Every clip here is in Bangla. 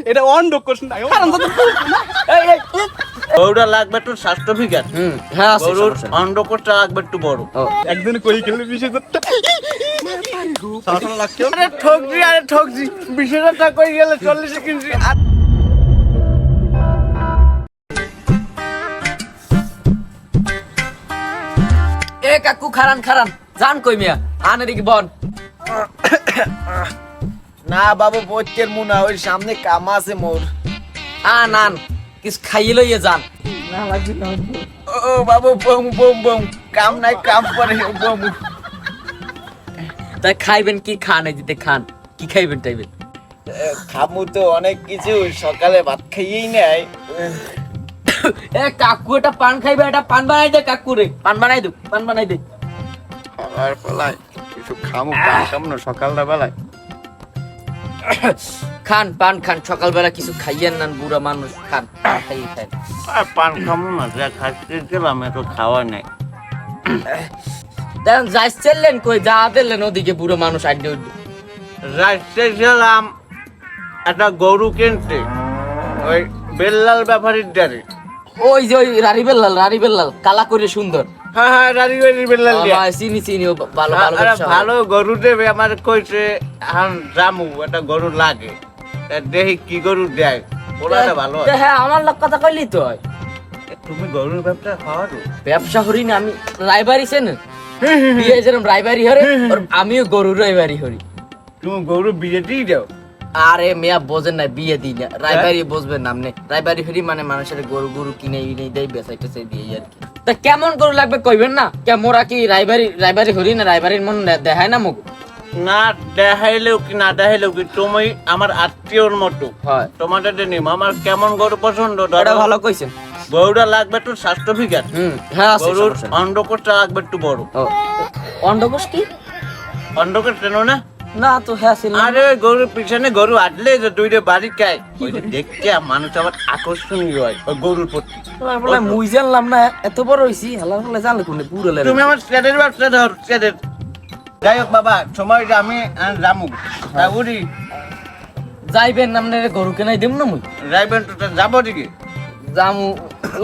এটা অন্ড কোশ্চেন না গরুটা লাগবে একটু সার্টিফিকেট হ্যাঁ আছে গরুর অন্ডকোষটা লাগবে একটু বড় একদিন কই খেলে বিষয় করতে লাগছে আরে ঠকছি 20,000 টাকা কই গেলে 40 কিনছি এ কাকু খারান জান কই মিয়া আনে দিকে বন না বাবু বইতের মুনা ওই সামনে কাম আছে মোর আন কিস খাইয়ে লইয়ে যান ও বাবু বম বম বম কাম নাই কাম করে বম তাই খাইবেন কি খান এই দিতে খান কি খাইবেন টাইবেন খামু তো অনেক কিছু সকালে ভাত খাইয়েই নাই এ কাকু এটা পান খাইবে এটা পান বানাই দে কাকু রে পান বানাই দে আর পলাই কিছু খামু পান খাম না সকালটা বেলায় খান পান খান সকালবেলা কিছু খাইয়েন না বুড়া মানুষ খান খাই আর পান খামু না যা খাইতে গেলাম এত খাওয়া নাই দেন যাই চললেন কই যা দিলেন ওদিকে বুড়ো মানুষ আড্ডে উঠবে রাইতে গেলাম একটা গরু কিনতে ওই বেল্লাল ব্যাপারীর দ্বারে ওই যে ওই রারি বেল্লাল কালা করে সুন্দর হ্যাঁ রারি বেল্লাল দিয়া চিনি ও ভালো ভালো গরু দেবে আমার কইছে এখন জামু একটা গরু লাগে তা দেখি কি গরু দেয় ওটা ভালো হয়। হ্যাঁ আমার লোক কথা কইলি তো হয় তুমি গরুর ব্যবসা খাওয়ারো ব্যবসা করি না আমি রায়বাড়ি চেন বিয়ে যেরকম রায়বাড়ি হরে আমিও গরুর রায়বাড়ি হরি তুমি গরু বিয়ে দিয়ে দাও আরে মেয়া বোঝেন না বিয়ে দিই না রায়বাড়ি বুঝবেন না আপনি রায়বাড়ি হরি মানে মানুষের গরু কিনে দেয় বেচাইতে চাই দিয়ে আর কি তা কেমন গরু লাগবে কইবেন না কে মোরা কি রায়বাড়ি হরি না রায়বাড়ির মন দেখায় না মুখ না দেখাইলেও কি না দেখাইলেও কি তুমি আমার আত্মীয়র মতো হয় তোমাদের নিম আমার কেমন গরু পছন্দ এটা ভালো কইছেন গরুটা লাগবে একটু সার্টিফিকেট হ্যাঁ আছে গরুর অন্ডকোষটা লাগবে একটু বড় অন্ডকোষ কি অন্ডকোষ চেনো না না তো হ্যাঁ ছিল আরে গরুর পিছনে গরু আটলে যে দুইটা বাড়ি খায় ওইটা দেখতে মানুষ আবার আকর্ষণীয় হয় ওই গরুর প্রতি বলে মুই জানলাম না এত বড় হইছি হালা বলে জানলে কোনে পুরো তুমি আমার স্যারের ব্যবসা ধর স্যারের যাই হোক বাবা সময়টা আমি রামু উড়ি যাইবেন আপনার গরু কেনাই দেব না মুই যাইবেন তো যাবো দিকে জামু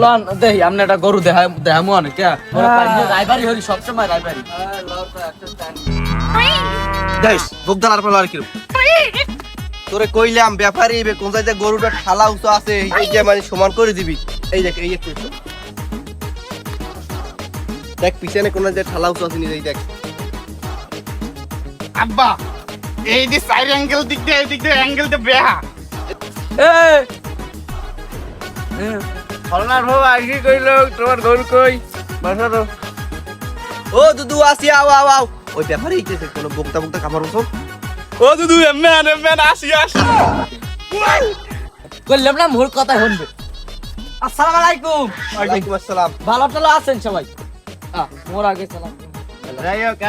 লন দেই আপনি একটা গরু দেখামু অনেক রায়বাড়ি হরি সবসময় রায়বাড়ি গাইস বকদালার পর আর কি তোরে কইলাম ব্যাপারী কোন জায়গায় গরুটা ঠালা উঁচু আছে এই যে মানে সমান করে দিবি এই দেখ এই একটু দেখ পিছনে কোন জায়গায় ঠালা উঁচু আছে নি এই দেখ আব্বা এই যে সাইড অ্যাঙ্গেল দিক দিয়ে অ্যাঙ্গেল তে বেহা ফলনার ভাব আসি কইলো তোমার গরু কই বসো ও দুদু আসি আও আও আও ওই ব্যাপারী এইতেছে কোন বকতা কামার মতো ও দুদু এমন আসি কইলাম না মোর কথা শুনবে আসসালামু আলাইকুম ওয়ালাইকুম আসসালাম ভালো টালো আছেন সবাই মোর আগে সালাম যাই হোক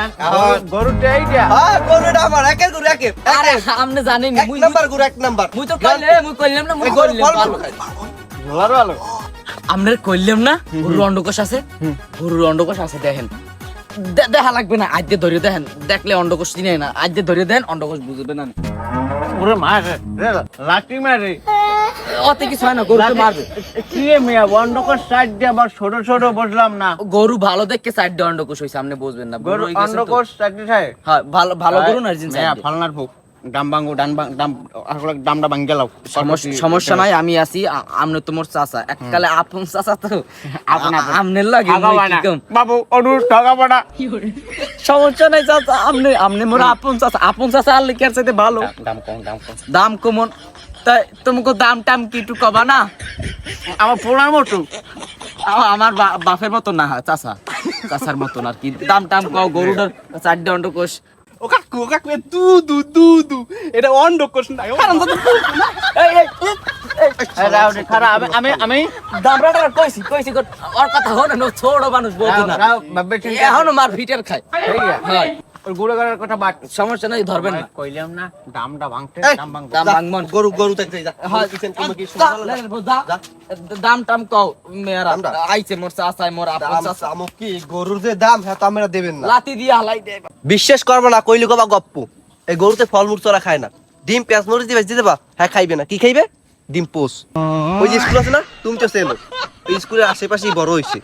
গরুটা এইটা হ্যাঁ গরুটা আমার একের গরু একের আরে আপনি জানেন এক নাম্বার গরু এক নাম্বার মুই তো কইলাম না মুই গরু কইলাম ফল ভালো ভালো আমরা কইলাম না গরুর অন্ডকোষ আছে দেখেন দেখা লাগবে না আজকে ধরে দেখেন দেখলে অন্ডকোষ চিনে না আজকে ধরে দেন অন্ডকোষ বুঝবে না ওরে মারে লাঠি মারে অত কিছু হয় না গরুকে মারবে কি মিয়া অন্ডকোষ সাইড দিয়ে আবার ছোট ছোট বসলাম না গরু ভালো দেখে সাইড দিয়ে অন্ডকোষ হইছে আপনি বুঝবেন না গরু অন্ডকোষ সাইড দিয়ে হ্যাঁ ভালো গরু না জিন সাইড ফালনার ফুক দামটা ভাঙ গেল সমস্যা নাই আমি আছি আমনে তোমার চাচা এককালে আপন চাচা তো আমনের লাগে বাবু অনুর ঠগাবনা সমস্যা নাই চাচা আমনে মোর আপন চাচা আর লিখার চাইতে ভালো দাম কমন তাই তোমাকে দাম টাম কি একটু কবা না আমার পোলার মতো আমার বাপের মতো না চাচার মতন আর কি দাম টাম কও গরুটার 4 অন্ডকোষ ও কাকু দু এটা অন্ড কোশ্চেন না আমি দামড়াটা কইছি ওর কথা হন না ছোট মানুষ বলতো না এখনো মার ফিটার খায় হয় গুড়া করার কথা বাট সমস্যা নাই ধরবেন না কইলাম না দামটা ভাঙতে দাম ভাঙমন গরু দেখতে যা হয় দাম টাম কও মেরা আইছে মোর চাচাই মোর আপন চাচা আমক কি গরুর যে দাম হ্যাঁ তো আমরা দেবেন না লাতি দিয়া হালাই দে বিশ্বাস করবে না কইলি কবা গপ্পু এই গরুতে ফলমূল চড়া খায় না ডিম পেঁয়াজ মরিচ দিয়ে ভেজে দেবা, হ্যাঁ খাইবে না। কি খাইবে? ডিম পোস। ওই যে স্কুল আছে না, তুমি তো চেনো, এই স্কুলের আশেপাশেই বড় হয়েছে,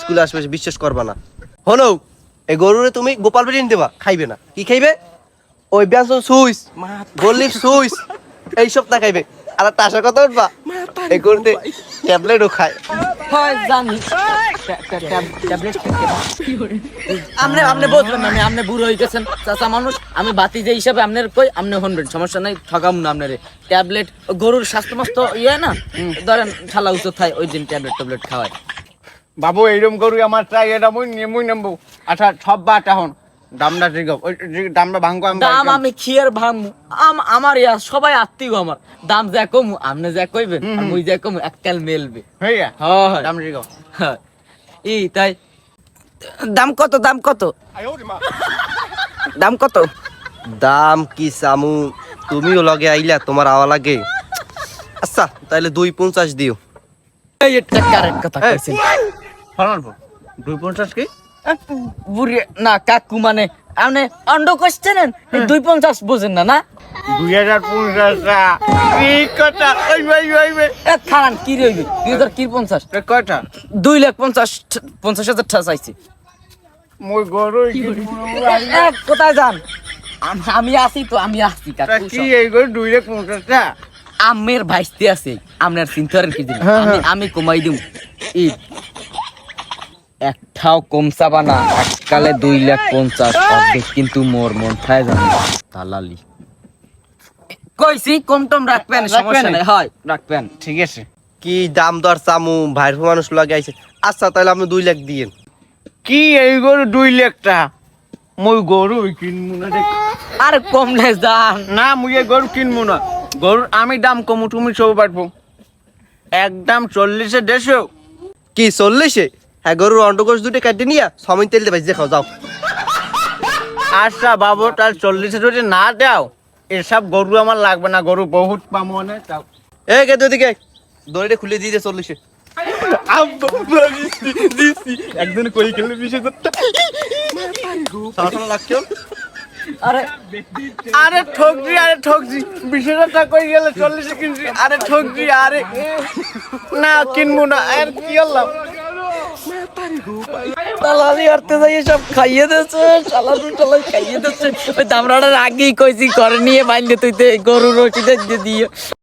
স্কুলের আশেপাশে বিশ্বাস করবা না। হলো এই গরুরে তুমি গোপাল বিরিয়ানি দেবা, খাইবে না। কি খাইবে? ওই ব্যঞ্জন সুইস, গোলিপ সুইস, এইসব না খাইবে। আর তাসার কথা উঠবা, এই গরুতে ট্যাবলেটও খায়। হয় জানি ট্যাবলেট খেতে না। আপনি বুঝবেন না, আপনি বুড়ো হয়ে গেছেন, চাচা মানুষ। আমি বাতি যে হিসাবে আপনার কই, আপনি শুনবেন, সমস্যা নাই, ঠকাম না আপনারে। ট্যাবলেট গরুর স্বাস্থ্য মাস্ত ইয়ে না, ধরেন ঠালা উঁচু থাই, ওই দিন ট্যাবলেট খাওয়ায়। বাবু এইরকম গরু আমার চাই, এটা মুই নেবো। আচ্ছা সব বাট এখন দামটা ঠিক ওই দামটা ভাঙবো আমি। দাম আমি খিয়ার ভাঙবো, আমার ইয়া সবাই আত্মীয় আমার। দাম যা কমু, আপনি যা কইবেন, আর মুই যা কমু, এককাল মেলবে। হইয়া হয় দাম ঠিক হয়। তাই দাম কত? দাম কত? দাম কত? দাম কি চামু, তুমিও লগে আইলা, তোমার আওয়া লাগে। আচ্ছা তাহলে 2.50 দিও। এই একটা কারেক্ট কথা কইছেন। ফলন 2.50 কি? বুড়ি না কাকু, মানে আপনি অন্ড কোশ্চেন 2.50 বুঝেন না? না 2050 কি কথা? খারান কি রইবে 2050 কয়টা? 2,50,000 টাকা চাইছি। মই গরু কোথায় যান? আমি আছি তো, আমি আছি কাকু। কি এই গরু 250 আমের ভাইস্তে আছে, আপনার চিন্তার কি দিন, আমি কমাই দিম। একটাও কম চাবা না, এককালে 2,50,000 অর্ধেক কিন্তু মোর মন থায় জানি দালালি। কইছি কম টম রাখবেন, সমস্যা নাই, হয় রাখবেন। ঠিক আছে। কি দাম দর চামু, ভাইয়ের মানুষ লাগে আইছে। আচ্ছা তাহলে আপনি 2 লাখ দিয়েন। কি এই গরু 2 লাখ টাকা? মই গরু কিনবো না রে। আরে কম নে যান না, মুই এই গরু কিনবো না। গরুর আমি দাম কমু, তুমি সব পারবো। একদম 40-এ 150। কি 40-এ? হ্যাঁ গরুর অন্ডকোষ দুটো কাটে নিয়া সমিন তেল দিয়ে ভেজে খাও, যাও। আচ্ছা বাবু, তার 40-এ যদি না দাও, এসব গরু আমার লাগবে না। গরু বহুত পাবো না। এই কে দিকে দড়িটা খুলে দিয়ে দে 40-এ। একদিন কই খেলে 20,000 সারা রাখিও। আরে আরে ঠকজি, আরে ঠকজি, 20,000 টাকা কই গেলে 40-এ কিনছি। আরে ঠকজি, আরে না কিনবো না। আর কি আল্লাহ তালালি আরতে যাই সব খাইয়ে দিচ্ছে, চালানি টালাই খাইয়ে দিচ্ছে। ওই দামড়াটার আগেই কইছি ঘরে নিয়ে বাইন্দে তুই গরুর রসিদে দিয়ে